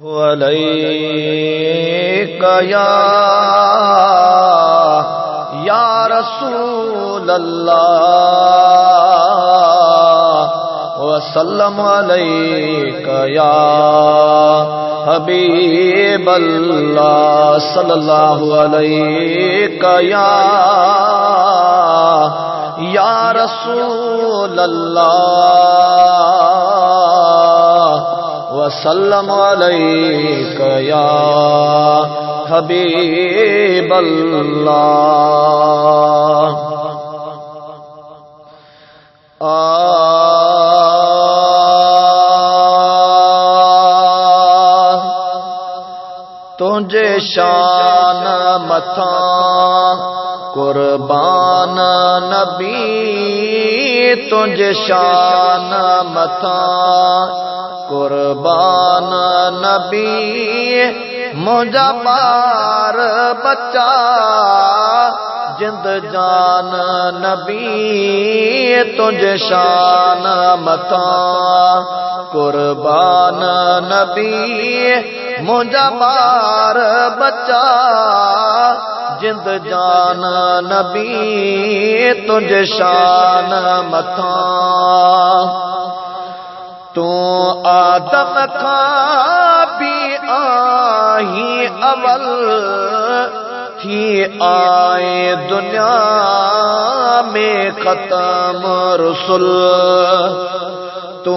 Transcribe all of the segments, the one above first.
अलैका या रसूल अल्लाह वसल्लम अलैका या हबीब अल्लाह सल्लल्लाहु अलैका या रसूल अल्लाह वसल्लम अलैका या हबीब अल्लाह। तुझे शान मथा कुर्बान नबी, तुझे शान मथा कुर्बान नबी, मुझा बार बच्चा जिंद जान नबी, तुझे शान मथा कुर्बान नबी, मुझा बार बच्चा जिंद जान नबी, तुझे शान मथा। तू आदम का भी आही अवल थी, आए दुनिया में खत्म रसुल। तू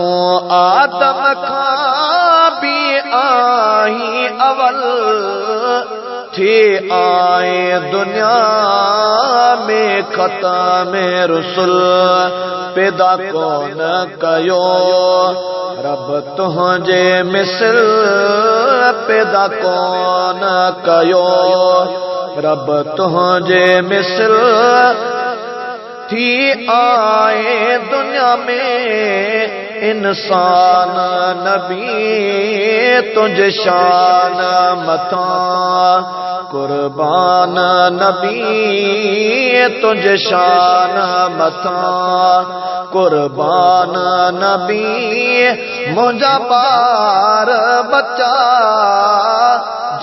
आदम का भी आही अवल थी, आए दुनिया में खत्म रसुल। पैदा कौन कयो रब तुझे मिसल, पैदा कौन कयो रब तुझे मिसल। थी आए दुनिया में इंसान नबी, तुझे शान मथा कुर्बान नबी, तुझे शान मथा कुर्बान नबी, मुझा बार बच्चा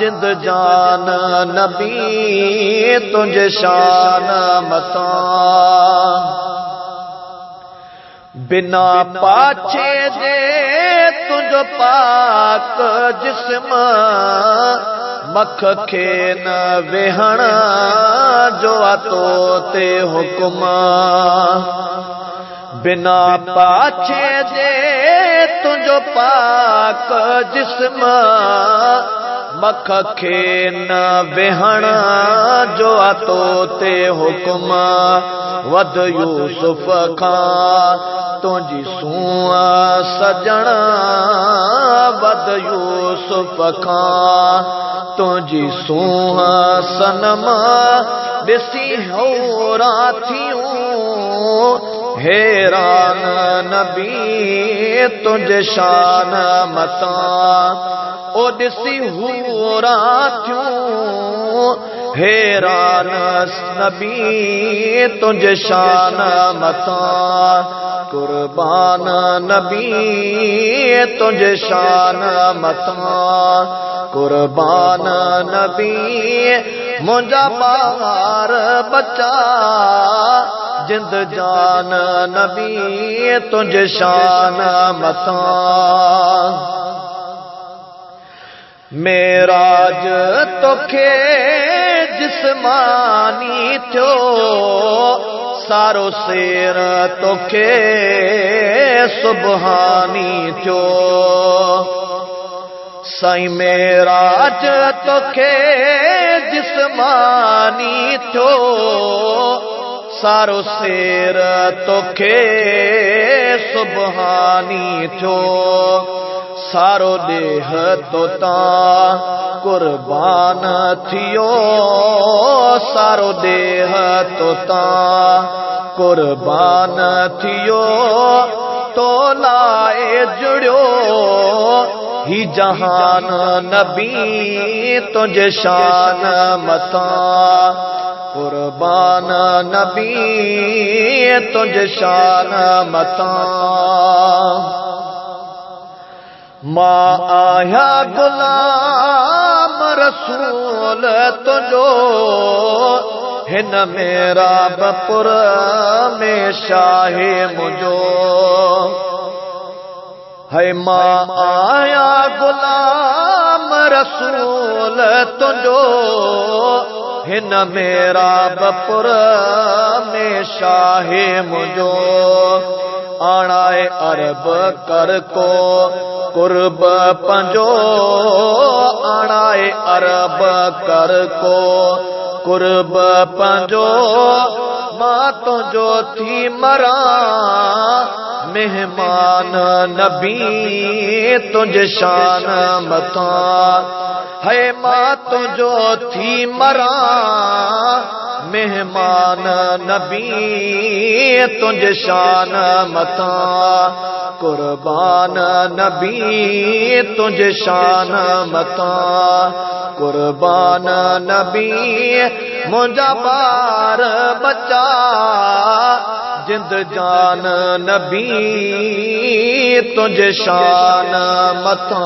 जिंद जान नबी, तुझे शान मथा। बिना पाछे जे तुझो पाक जिस्म, मख खे न वेहण जो आतो ते हुकुम। बिना पाछे जे तुझो पाक जिस्म, मख खे न वेहण जो आतो ते हुकुम। वद यूसुफ खां तुझी सूआ सजण, वद यूसुफ खां तुझी सूआ सनम। ॾिसी होरा थियूं हैरान नबी, तुझे शान मथा। ओ ॾिसी होरा थियूं हैरान नबी, तुझे शान मथा कुर्बान नबी, तुझे शान मथा कुर्बान नबी, मुझा बार बच्चा जिंद जान नबी, तुझे शान मथा। मेराज तोखे जिस्मानी थियो, सारो शेर तोखे सुबहानी थियो। साईं मेराज तोखे जिस्मानी थियो, सारो शेर तोखे सुबहानी थियो। सारो देह तो ता कुर्बान थियो, सारो देह तो ता कुर्बान थियो। तो लाए जुड़ियो ही जहान नबी, तुझे शान मथा कुर्बान नबी, तुझे शान मता। मां आया गुलाम रसूल तुझो हिन मेरा बपुर में शाहे मुझो है। मां आया गुलाम रसूल तुझो हिन मेरा बपुर में शाहे मुझो आणाए अरब कर को कुर्ब पंजो आणाए अरब कर को कुर्ब पंजो मां तुझो थी मरा मेहमान नबी तुझ शान मथा है। मां तुझो थी मरा मेहमान नबी तुझ शान मथा कुर्बान नबी तुझ शान मथा कुर्बान नबी मुझा बार बचा जिंद जान नबी तुझ शान मथा।